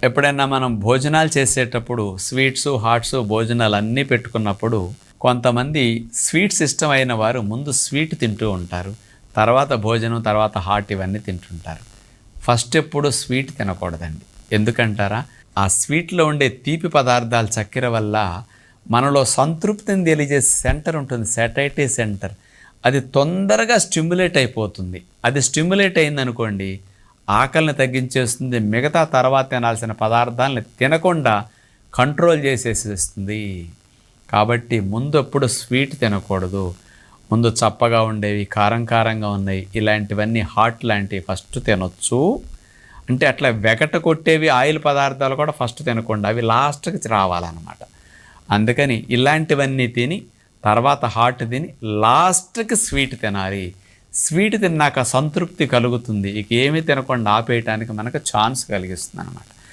ఎప్పుడైనా మనం భోజనాలు చేసేటప్పుడు స్వీట్స్, హాట్స్ భోజనాలు అన్నీ పెట్టుకున్నప్పుడు కొంతమంది స్వీట్స్ ఇష్టమైన వారు ముందు స్వీట్ తింటూ ఉంటారు. తర్వాత భోజనం, తర్వాత హాట్ ఇవన్నీ తింటుంటారు. ఫస్ట్ ఎప్పుడు స్వీట్ తినకూడదండి. ఎందుకంటారా? ఆ స్వీట్లో ఉండే తీపి పదార్థాలు చక్కెర వల్ల మనలో సంతృప్తిని తెలియజేసే సెంటర్ ఉంటుంది, సెటైటీ సెంటర్. అది తొందరగా స్టిమ్యులేట్ అయిపోతుంది. అది స్టిమ్యులేట్ అయిందనుకోండి, ఆకలిని తగ్గించేస్తుంది. మిగతా తర్వాత తినాల్సిన పదార్థాలని తినకుండా కంట్రోల్ చేసేసేస్తుంది. కాబట్టి ముందు ఎప్పుడు స్వీట్ తినకూడదు. ముందు చప్పగా ఉండేవి, కారంగా ఉన్నాయి, ఇలాంటివన్నీ హాట్ లాంటివి ఫస్ట్ తినొచ్చు. అంటే అట్లా వెగట కొట్టేవి ఆయిల్ పదార్థాలు కూడా ఫస్ట్ తినకుండా అవి లాస్ట్కి రావాలన్నమాట. అందుకని ఇలాంటివన్నీ తిని తర్వాత హాట్ తిని లాస్ట్కి స్వీట్ తినాలి. స్వీట్ తిన్నాక సంతృప్తి కలుగుతుంది. ఇక ఏమీ తినకుండా ఆపేయటానికి మనకు ఛాన్స్ కలిగిస్తుంది అన్నమాట.